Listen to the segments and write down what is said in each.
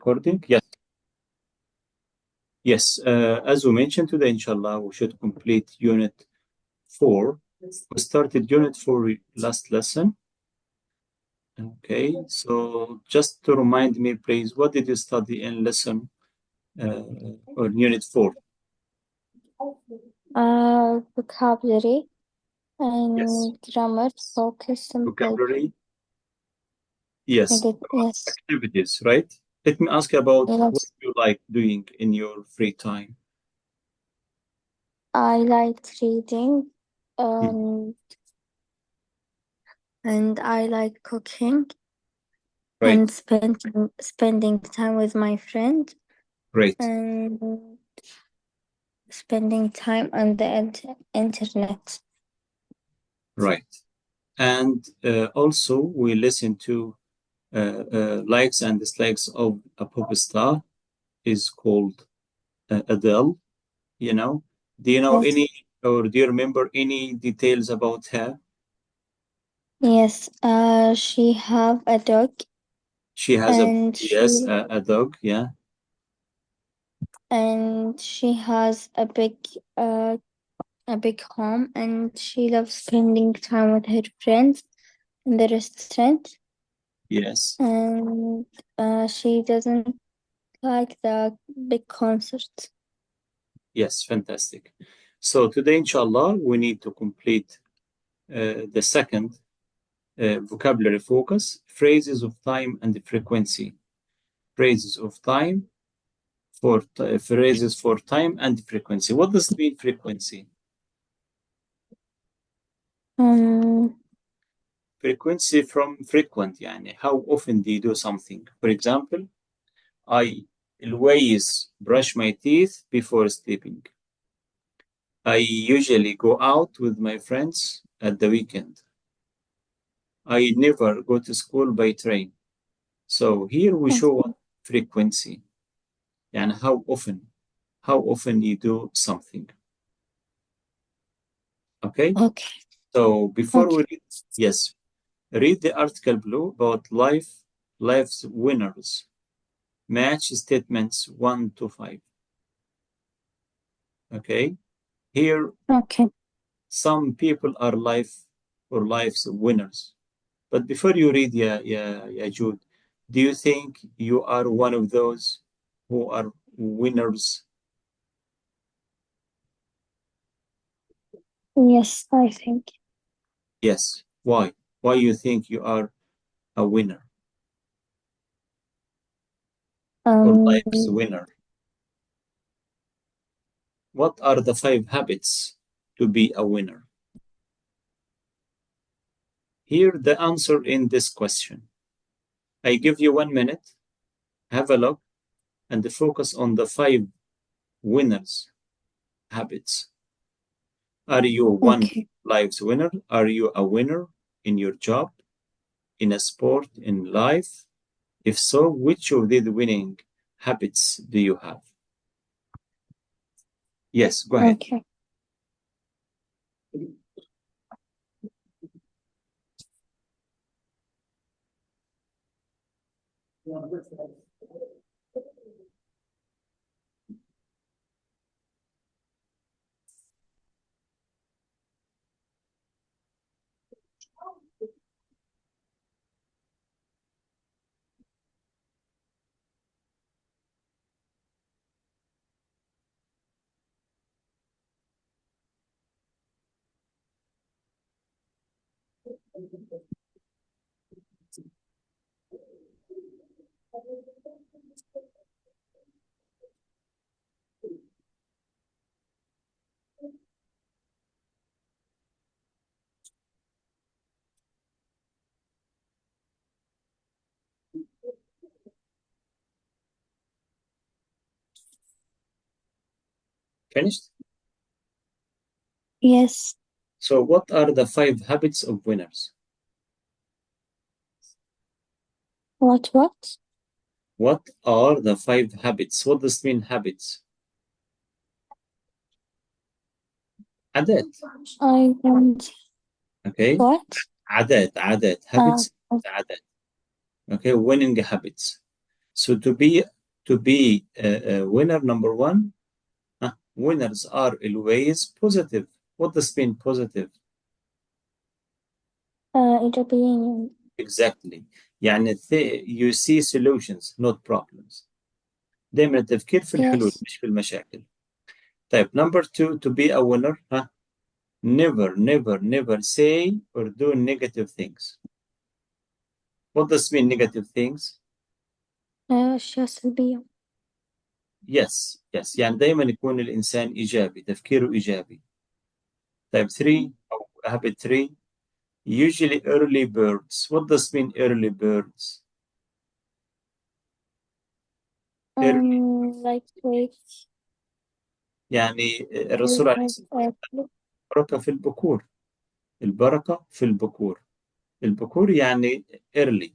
recording? Yes. Yes. As we mentioned today, inshallah, we should complete Unit 4. We started Unit 4 last lesson. Okay. So just to remind me, please, what did you study in lesson or Unit 4? Vocabulary and Yes. grammar, focus, simple. Vocabulary. Yes. Yes. Activities, right? Let me ask you about what Yes. you like doing in your free time. I like reading, and I like cooking Right. and spending time with my friend Great. and spending time on the internet. Right. And also we listen to likes and dislikes of a pop star is called Adele. You know, do you know Yes. any or do you remember any details about her? Yes. She have a dog, She has and a dog. Yeah. she has a big home, and she loves spending time with her friends in the restaurant. Yes. And she doesn't like the big concerts. Yes. Fantastic. So today, inshallah, we need to complete the second vocabulary focus: phrases of time and frequency. Phrases of time phrases for time and frequency. What does it mean, frequency? Um, Frequency from frequent, يعني how often do you do something? For example, I always brush my teeth before sleeping. I usually go out with my friends at the weekend. I never go to school by train. So here we show what frequency, and how often you do something. Okay? okay. So before Okay. we read, yes, read the article below about life's winners. Match statements 1 to 5. Okay? Here, Okay. some people are life's winners. But before you read, yeah, Jude, do you think you are one of those who are winners? Yes, I think. Yes. Why? Why you think you are a winner or Um, life's winner? What are the 5 habits to be a winner? Here the answer in this question. I give you 1 minute, have a look, and focus on the 5 winners habits. Are you one okay. life's winner? Are you a winner in your job, in a sport, in life? If so, which of these winning habits do you have? Yes, go ahead. Okay. Finished? Yes. So, what are the 5 habits of winners? What? What are the 5 habits? What does it mean, habits? عادات. I want. Okay. What? عادات. Habits. عادات. Okay. Winning habits. So to be to be a winner, number one, winners are always positive. What does mean positive? إيجابيين. Exactly. يعني you see solutions not problems. دايما التفكير في الحلول Yes. مش في المشاكل. طيب number two, to be a winner, never, never, never say or do negative things. What does mean negative things? أشياء سلبية. Yes, yes. يعني دايما يكون الإنسان إيجابي، تفكيره إيجابي. طيب 3 أو habit 3, usually early birds. What does mean early birds? Early. Lightweight. يعني الرسول عليه الصلاة والسلام البركة في البكور. البركة في البكور. البكور يعني early.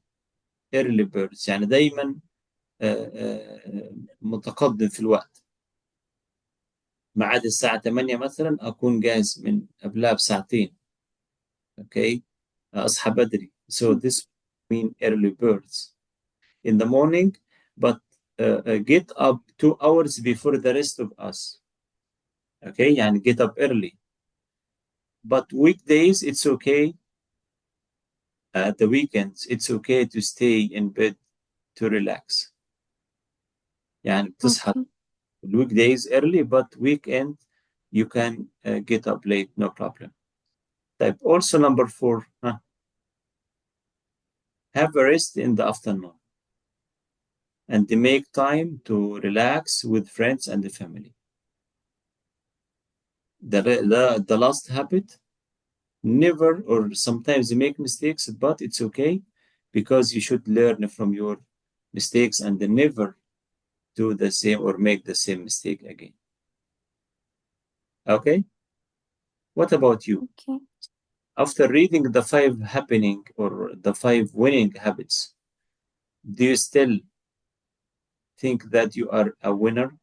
early birds يعني دايما متقدم في الوقت. ميعاد الساعة 8 مثلا أكون جاهز من قبلها بساعتين. أوكي. أصحى بدري. So this mean early birds in the morning, but get up 2 hours before the rest of us. Okay, يعني get up early. But weekdays it's okay. At the weekends it's okay to stay in bed to relax. يعني بتصحى Okay. weekdays early, but weekend you can get up late, no problem. Type also number 4, have a rest in the afternoon and make time to relax with friends and the family. The last habit, never or sometimes you make mistakes, but it's okay because you should learn from your mistakes and never do the same or make the same mistake again. Okay? What about you? Okay. After reading the 5 happening or the 5 winning habits, do you still think that you are a winner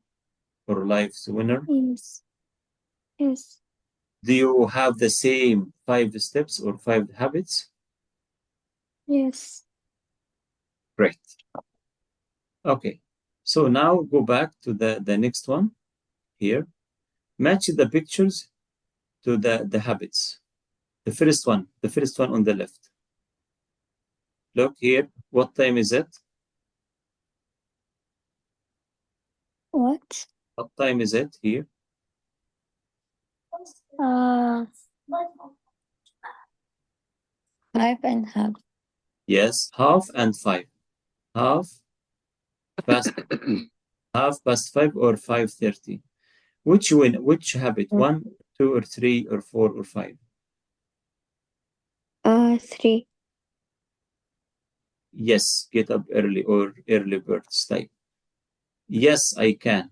or life's winner? Yes. Yes. Do you have the same 5 steps or 5 habits? Yes. Great. Okay. So now go back to the next one here. Match the pictures to the habits. The first one on the left. Look here. What time is it? What? What time is it here? Uh, 5.5. Yes, half and 5. Half past half past 5 or 5:30. Which win? Which habit? 1, 2, or 3, or 4, or 5? 3. Yes, get up early or early birds type. Yes, I can.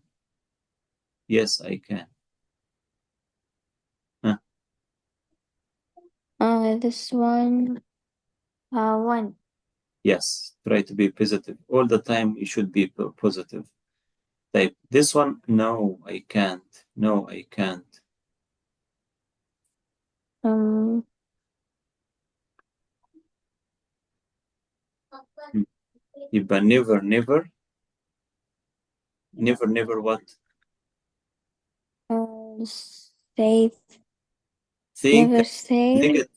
Yes, I can. Huh. This one. 1. Yes, try to be positive. All the time you should be positive. Type this one. No, I can't. No, I can't. Um. يبقى never, never, never, never what? Say. Think Never say. negative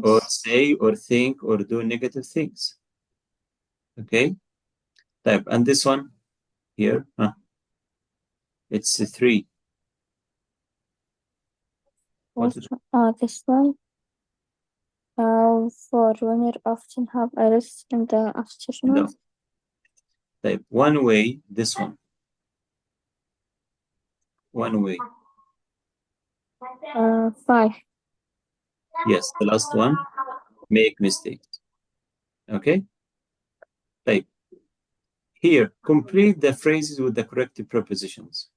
or Yes. say or think or do negative things. Okay? Type. And this one here, it's 3. What is This one. For winner often have a rest in the afternoon. Type one way, this one. One way. 5. Yes, the last one, make mistakes. Okay? Type. Here, complete the phrases with the correct prepositions.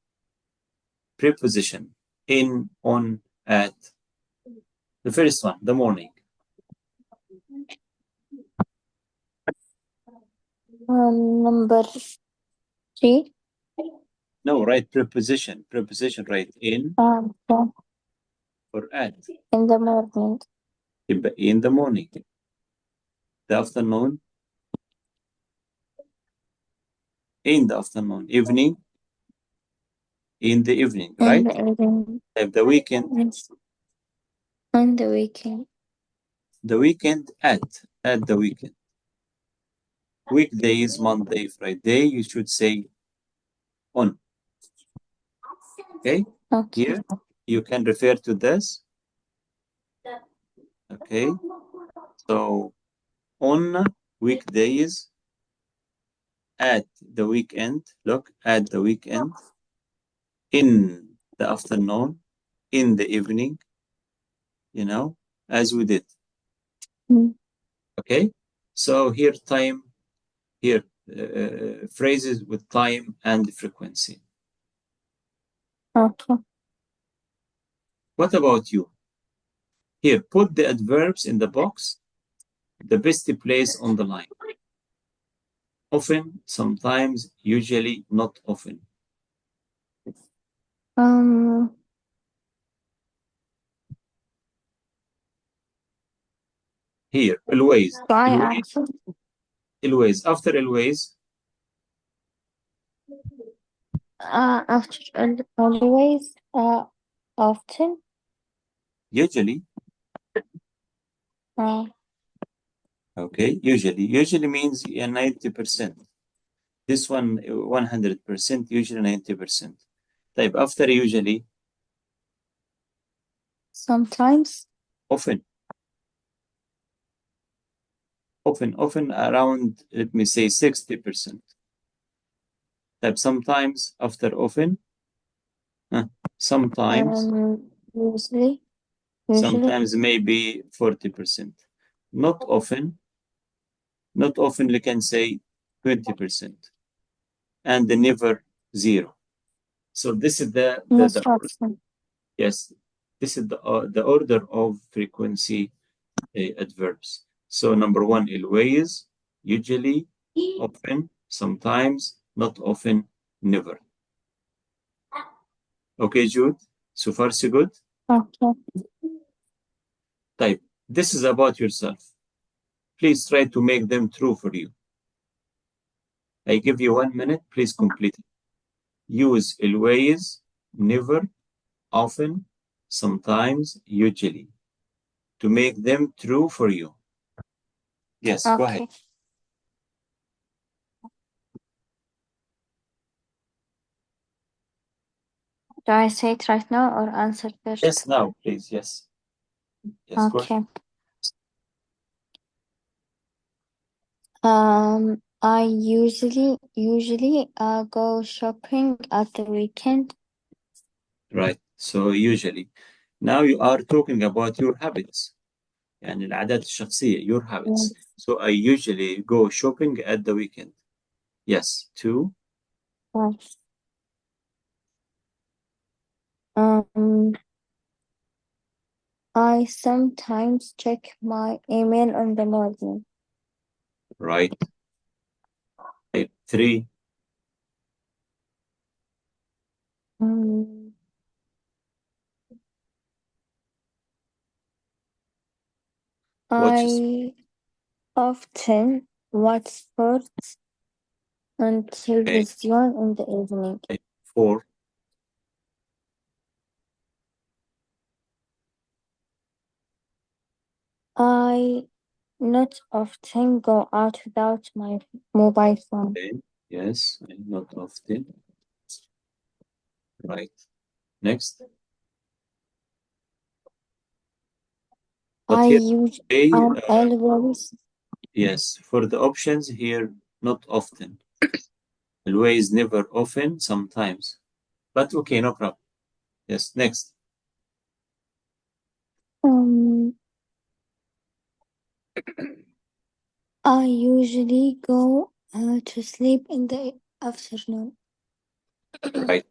Preposition. In, on, at. The first one, the morning. Number 3. No, write preposition. Preposition, write in or at. In the morning. In the morning. The afternoon. In the afternoon. Evening, in the evening, In right? the evening. Like the weekend, Yes. On the weekend. at the weekend. Weekdays, Monday, Friday, you should say on. Okay? Okay. Here, you can refer to this. Okay? So, on weekdays, at the weekend, look, at the weekend, in the afternoon, in the evening, as we did. Mm. Okay? So, here, phrases with time and frequency. Okay. What about you? Here, put the adverbs in the box, the best place on the line. Often, sometimes, usually, not often. Um. Here, always, Do I always, answer? always. After always, After always. Often. usually. Uh. Okay, usually means 90%. This one 100%, usually 90%. Type after usually, Sometimes. often, often around, let me say 60%. Type sometimes after often, sometimes, Usually. Usually. sometimes maybe 40%. Not often, you can say 20%, and never zero. So this is Most often. yes, this is the order of frequency adverbs. So number one, always, usually, often, sometimes, not often, never. Okay, Jude? So far, so good? Okay. Type. This is about yourself. Please try to make them true for you. I give you 1 minute. Please complete it. Use always, never, often, sometimes, usually to make them true for you. Yes, go ahead. Okay. Do I say it right now or answer first? Yes, now, please. Yes. Yes, go ahead. Okay. I usually go shopping at the weekend. Right. So usually. Now you are talking about your habits. يعني العادات الشخصية, your habits. So I usually go shopping at the weekend. Yes. Two. Yes. Um, I sometimes check my email in the morning. Right. Three. Um, Watches. I often watch sports on Okay. television in the evening. Four. I not often go out without my mobile phone. Okay. Yes. Not often. Right. Next. But I here, use okay, always. yes, for the options here, not often. Always, never, often, sometimes. But okay, no problem. Yes, next. Um, I usually go to sleep in the afternoon. Right.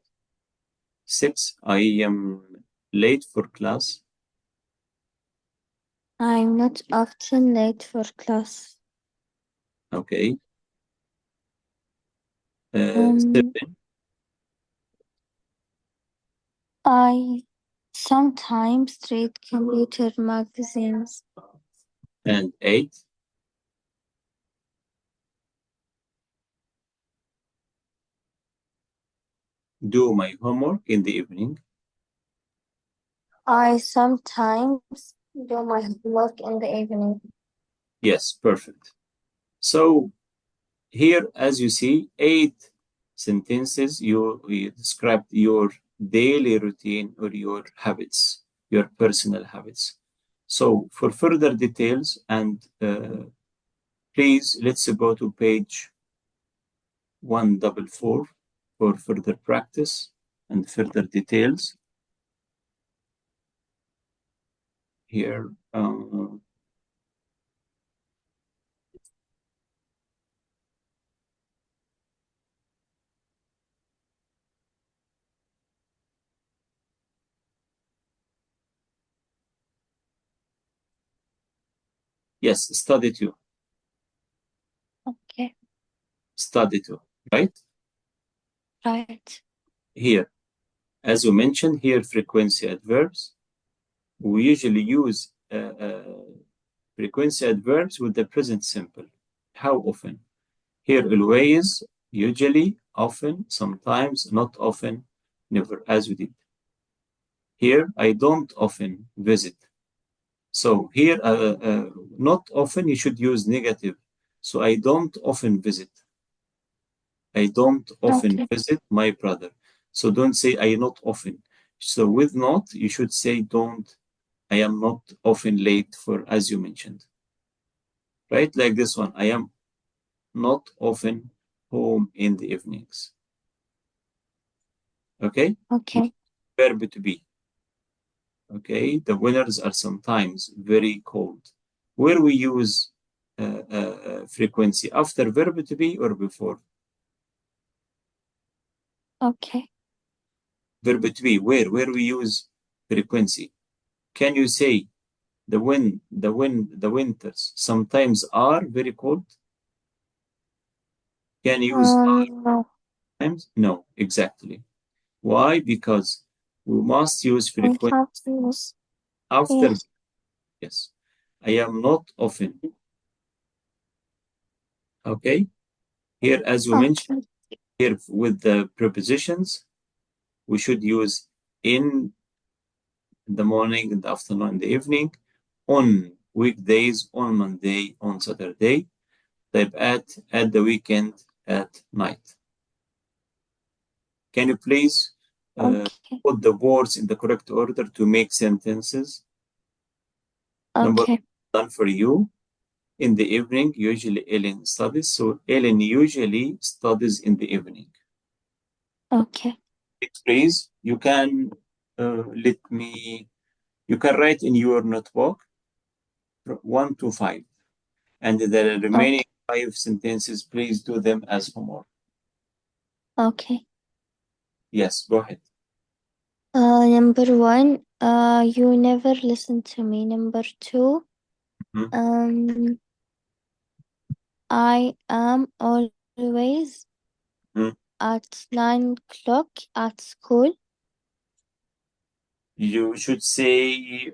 Six, I am late for class. I'm not often late for class. Okay. Um, Seven I sometimes read computer magazines. and eight. do my homework in the evening. I sometimes do my homework in the evening. Yes, perfect. So here, as you see, 8 sentences you described your daily routine or your habits, your personal habits. So for further details and please let's go to page 144 for further practice and further details. Here, yes, study two, Okay, study two, right? right. Here, as we mentioned, here frequency adverbs. We usually use frequency adverbs with the present simple. How often? Here, always, usually, often, sometimes, not often, never, as we did. Here, I don't often visit. So here, not often, you should use negative. So I don't often visit. I don't often Okay, visit my brother. So don't say I not often. So with not, you should say don't. I am not often late for, as you mentioned, right? Like this one. I am not often home in the evenings. Okay? okay, Verb to be. Okay? The winners are sometimes very cold. Where we use frequency after verb to be or before? okay. Verb to be. Where we use frequency? Can you say the winters sometimes are very cold? Can you use No, times? No, exactly. Why? Because we must use I frequency have to use. after Yes, yes. I am not often. Okay. Here, as we mentioned, okay, here with the prepositions, we should use in the morning, in the afternoon, in the evening, on weekdays, on Monday, on Saturday, type at the weekend, at night. Can you please okay, put the words in the correct order to make sentences? Number okay, one, done for you. In the evening, usually Ellen studies. So Ellen usually studies in the evening. okay, Please, you can you can write in your notebook 1 to 5. And the remaining okay, 5 sentences, please do them as homework. okay. Yes, go ahead. Number one, you never listen to me. Number two, Mhm. um, I am always Mhm. at 9 o'clock at school. You should say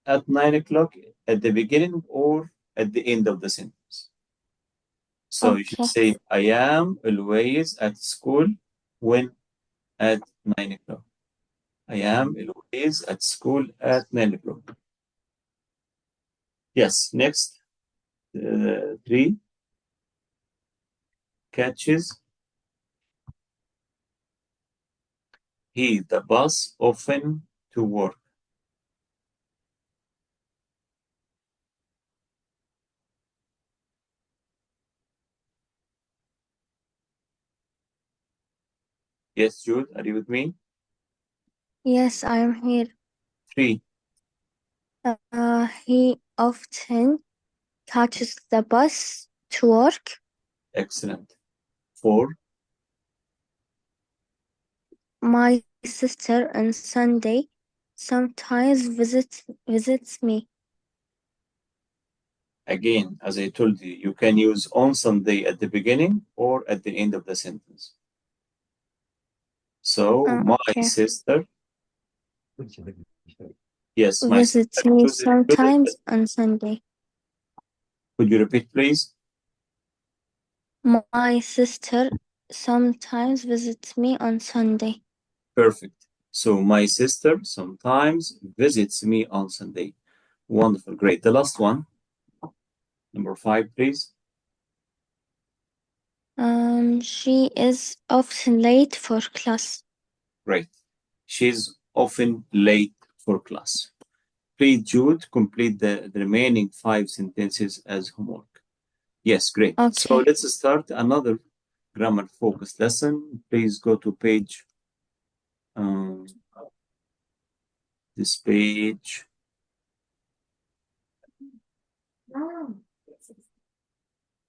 at 9 o'clock at the beginning or at the end of the sentence. So you should Okay, say, I am always at school when at 9 o'clock. I am always at school at 9 o'clock. Yes, next, 3 catches. He the bus often to work. Yes, Jude, are you with me? yes, I'm here. 3, He often catches the bus to work. excellent. 4, My sister on Sunday sometimes visits me. again, as I told you, you can use on Sunday at the beginning or at the end of the sentence. So, my Okay. sister, yes, my sister Visits me uses sometimes on Sunday. could you repeat, please? My sister sometimes visits me on Sunday. Perfect. So my sister sometimes visits me on Sunday. Wonderful. Great. The last one, number 5, please. She is often late for class. Great. She's often late for class. Please, Jude, complete the remaining 5 sentences as homework. Yes, great. So Okay. let's start another grammar focused lesson. Please go to page, this page.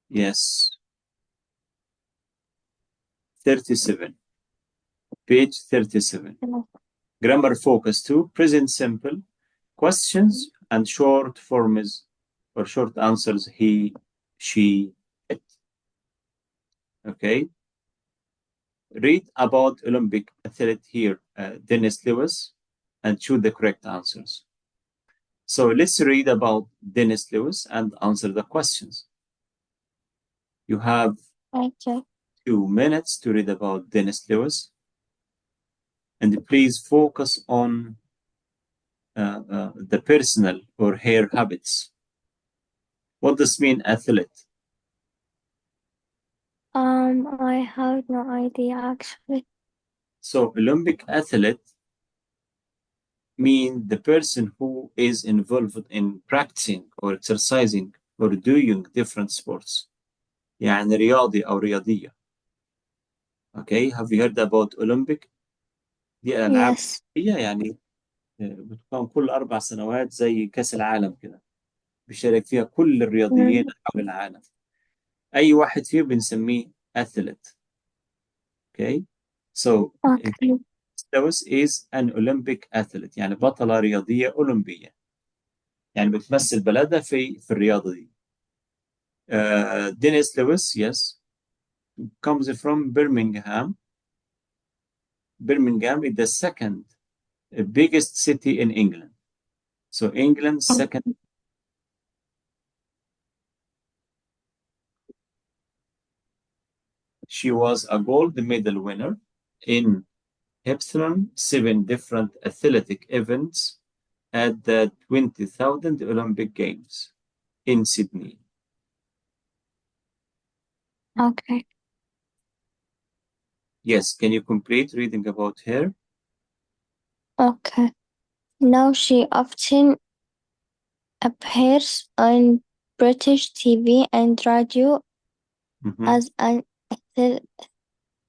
Yes, 37. Page 37. Grammar focus 2, present simple, questions and short forms or short answers, he, she, it. Okay. Read about Olympic athlete here, Dennis Lewis, and choose the correct answers. So let's read about Dennis Lewis and answer the questions. You have Okay. 2 minutes to read about Dennis Lewis. And please focus on the personal or hair habits. What does mean athlete? I have no idea actually. So Olympic athlete mean the person who is involved in practicing or exercising or doing different sports. يعني رياضي أو رياضية. Okay, have you heard about Olympic؟ دي ألعاب Yes. يعني بتقام كل 4 سنوات زي كأس العالم كده. بيشارك فيها كل الرياضيين حول العالم. أي واحد فيهم بنسميه athlete. Okay, so Okay. Lewis is an Olympic athlete يعني بطلة رياضية أولمبية. يعني بتمثل بلدها في الرياضة دي. Dennis Lewis, yes, comes from Birmingham. Birmingham is the second biggest city in England. So England's second. She was a gold medal winner in Hepsilon, 7 different athletic events at the 20,000 Olympic Games in Sydney. Okay. Yes, can you complete reading about her? Okay. Now she often appears on British TV and radio as an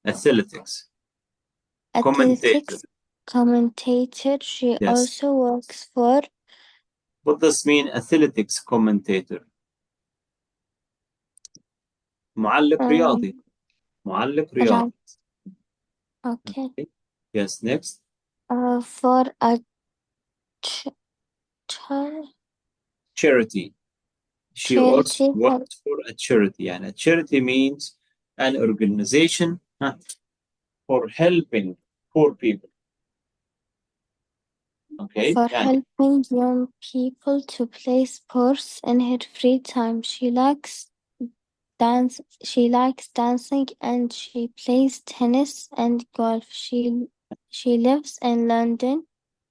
Athletics. Commentator. athletics commentator. She Yes. also works for What does mean athletics commentator? معلق رياضي. معلق رياضي. right. Okay. Yes, next. For a ch- ch- Charity. She also charity. works for a charity. And a charity means an organization for helping poor people. Okay. For يعني helping young people to play sports in her free time. She likes dancing and she plays tennis and golf. She lives in London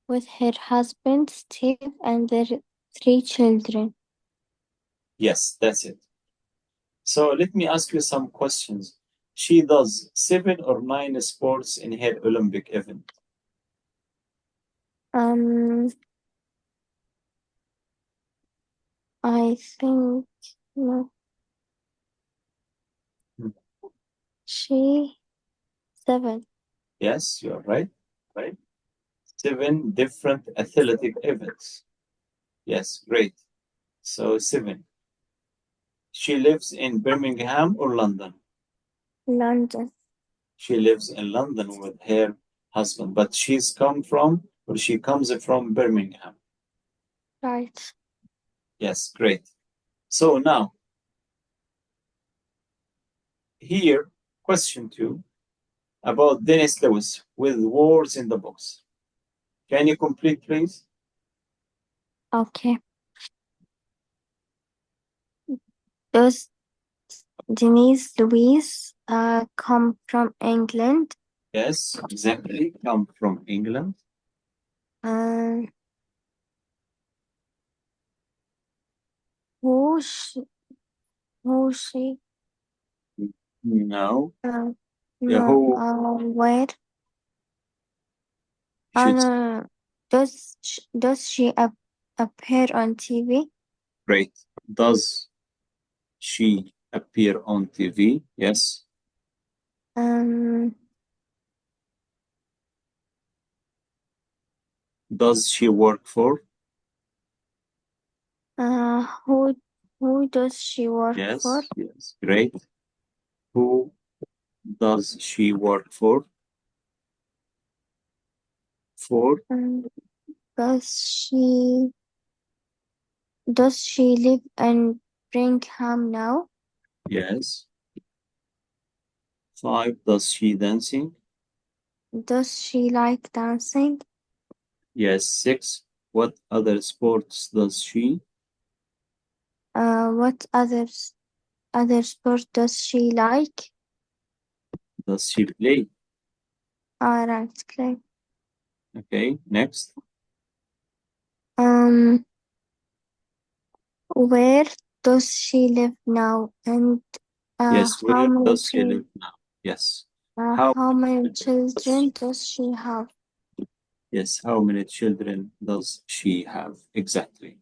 with her husband Steve and their 3 children. yes, that's it. So let me ask you some questions. She does 7 or 9 sports in her Olympic event. I think no. She 7. Yes, you're right. Right. 7 different athletic events. Yes, great. So 7. She lives in Birmingham or London? London. She lives in London with her husband, but she comes from Birmingham. Right. Yes, great. So now, here, question 2 about Dennis Lewis with words in the box. Can you complete, please? Okay. Does Denise Louise come from England. Yes, exactly. Come from England. Uh, who she, who she, No. uh, Yeah, no, who where, should say no, does she appear on TV? great. Does she appear on TV? Yes. Um, Does she work for? uh, who, who does she work for? Yes, yes. Great. Who does she work for? For? Um, does she, does she live in Birmingham now? Yes. 5. Does she dancing? Does she like dancing? Yes. 6. What other sports does she? What other sport does she like? Does she play? Right, Clay. Okay. Next. Um, where does she live now? And Yes. how Where many does she children? live now? Yes. How How many many children does children she? does she have? Yes. How many children does she have? Exactly.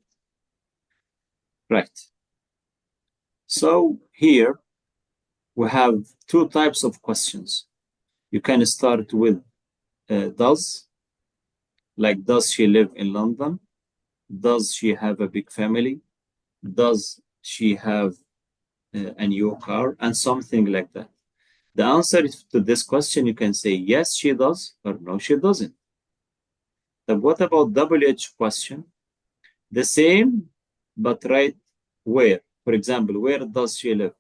Right. So here we have two types of questions. You can start with does, like does she live in London? Does she have a big family? Does she have a new car? And something like that. The answer to this question, you can say yes, she does, or no, she doesn't. Then what about WH question? The same, but right where? For example, where does she live?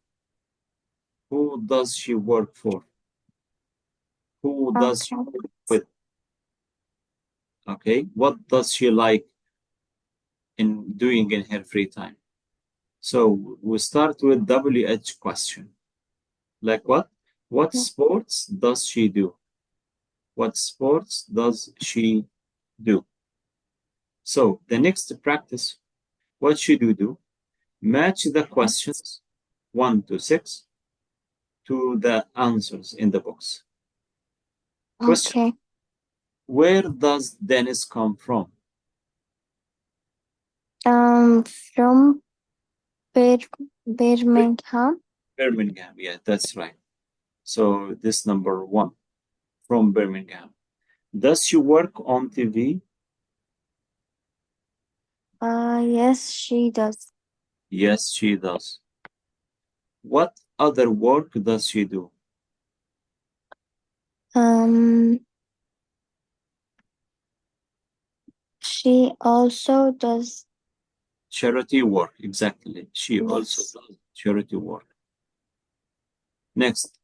Who does she work for? Who does she Okay. work with? Okay. What does she like in doing in her free time? So we start with WH question. Like what? What sports does she do? What sports does she do? So the next practice, what should you do? Match the questions 1 to 6 to the answers in the box. Question: Okay. where does Dennis come from? From Birmingham. Birmingham. Yeah, that's right. So this number 1 from Birmingham. Does she work on TV? Yes, she does. Yes, she does. What other work does she do? Um, she also does. Charity work. Exactly. She also Yes. does charity work. Next.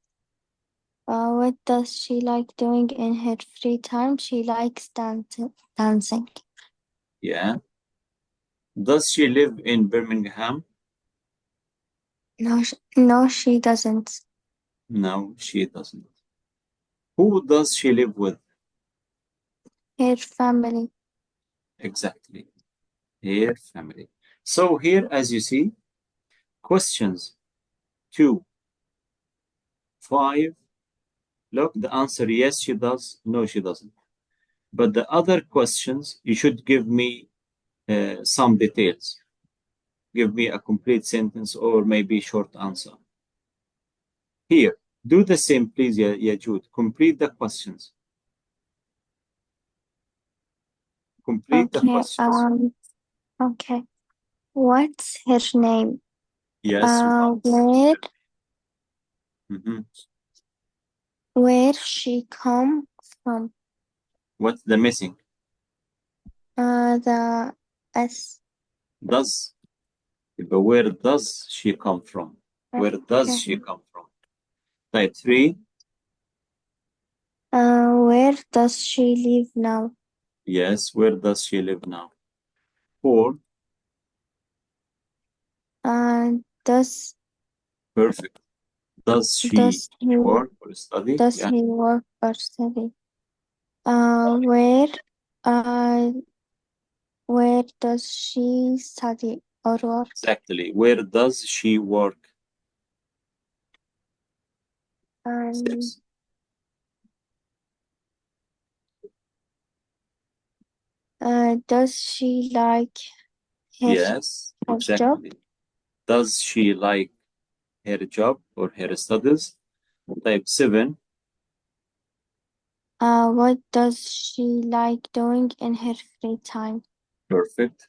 What does she like doing in her free time? She likes dancing. Yeah. Does she live in Birmingham? No, no, she doesn't. No, she doesn't. Who does she live with? Her family. Exactly. Her family. So here, as you see, questions 2, 5. Look, the answer yes, she does. No, she doesn't. But the other questions, you should give me some details. Give me a complete sentence or maybe short answer. Here, do the same, please, ya Jude. Complete the questions. Complete the Okay. questions. Okay. What's her name? Yes. Where Mhm. where she come from? What's the missing? The S. Does. But where does she come from? Where does Okay. she come from? Type 3. Where does she live now? Yes. Where does she live now? 4. Does Perfect. Does she Does he work or study? does Yeah, he work or study? Uh, where uh where does she study or work? exactly. Where does she work? Um, 6. does she like her Yes, her job? exactly. Does she like her job or her studies? Type 7. What does she like doing in her free time? Perfect.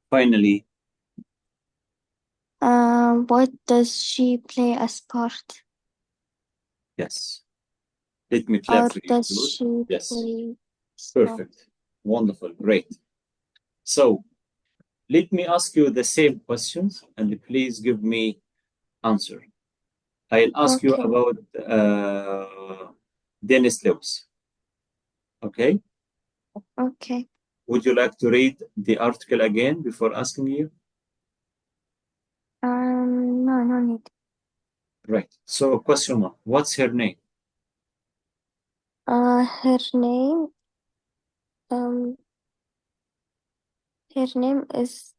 Finally, What does she play a sport? yes. Let me clap Or for you, does Noor. she Yes, play sport? perfect. Wonderful, great. So let me ask you the same questions and please give me answer. I'll ask you Okay, about Dennis Lewis. Okay? okay. Would you like to read the article again before asking you? No, no need. Right. So question 1. What's her name? Her name, um, her name is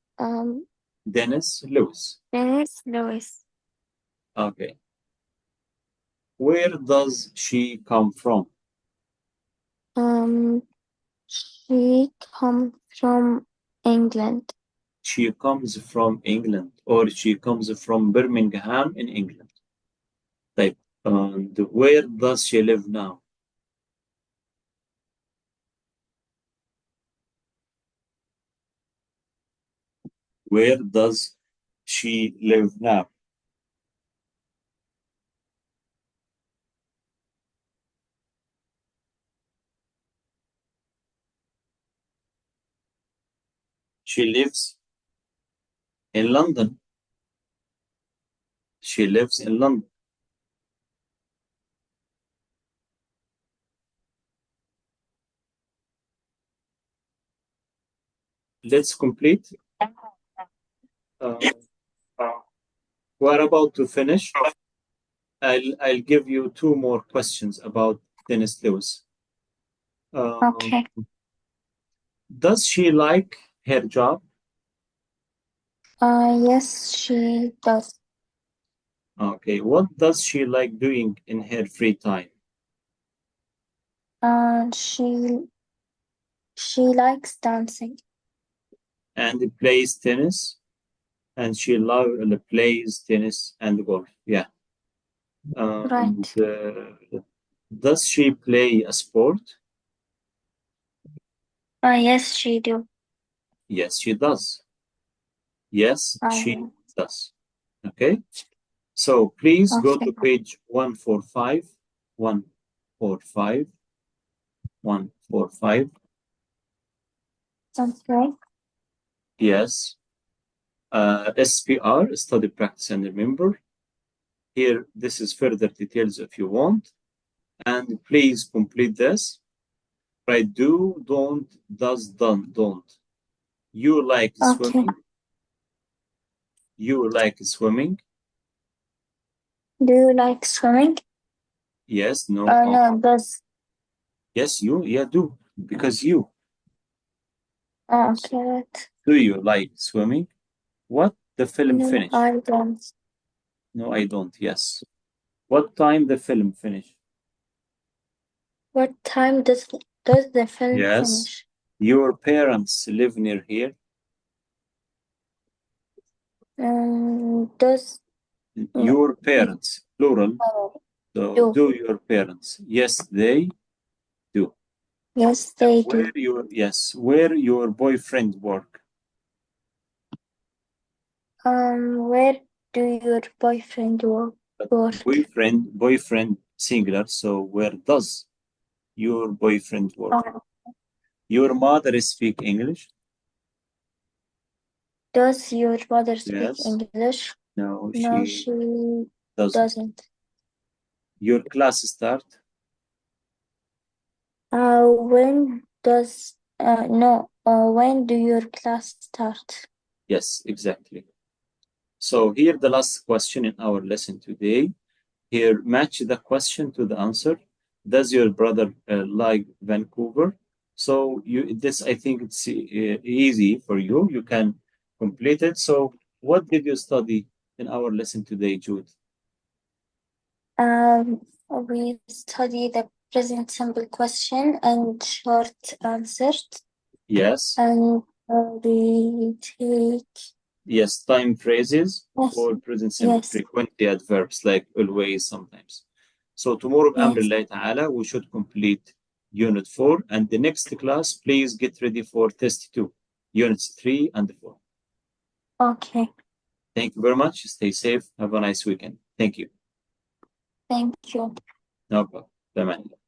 Dennis Lewis. Dennis Lewis. Okay. Where does she come from? Um, she come from England. She comes from England or she comes from Birmingham in England. Type. And where does she live now? Where does she live now? She lives in London. She lives in London. Let's complete. Uh, we're about to finish. I'll give you two more questions about Dennis Lewis. Um, Okay. does she like her job? Yes, she does. Okay. What does she like doing in her free time? Uh, she she likes dancing. And plays tennis. And she plays tennis and golf. Yeah. And Right. does she play a sport? Yes, she do. Yes, she does. Yes, she Uh, does. Okay. So please go okay. to page 145, 145, 145. Okay. Yes. SPR, study, practice, and remember. Here, this is further details if you want. And please complete this. Right, do, don't, does, don't. You like Okay. swimming. You like swimming. Do you like swimming? Yes, no. No, does. Yes, you. Yeah, do. Because you. Okay. Right. Do you like swimming? What? The film No, finish? I don't. No, I don't. Yes. What time the film finish? What time does the film Yes. finish? Your parents live near here. Does no, Your parents, plural. So do. do your parents? Yes, they do. Yes, they do. Where your boyfriend work? Where do your boyfriend work? Boyfriend singular. So where does your boyfriend work? Um, Your mother speak English? does your mother speak Yes. English? No, No, she she doesn't. doesn't. Your class start? When does no? When do your class start? Yes, exactly. So here the last question in our lesson today. Here, match the question to the answer. Does your brother like Vancouver? So this, I think it's easy for you. You can complete it. So what did you study in our lesson today, Jude? We study the present simple question and short answers, Yes. and we take Yes, time phrases yes, for present simple, yes, frequently adverbs like always, sometimes. So tomorrow, yes. بأمر ta'ala, we should complete Unit 4. And the next class, please get ready for Test 2, Units 3 and 4. Okay. Thank you very much. Stay safe. Have a nice weekend. Thank you. Thank you. No problem. تمام.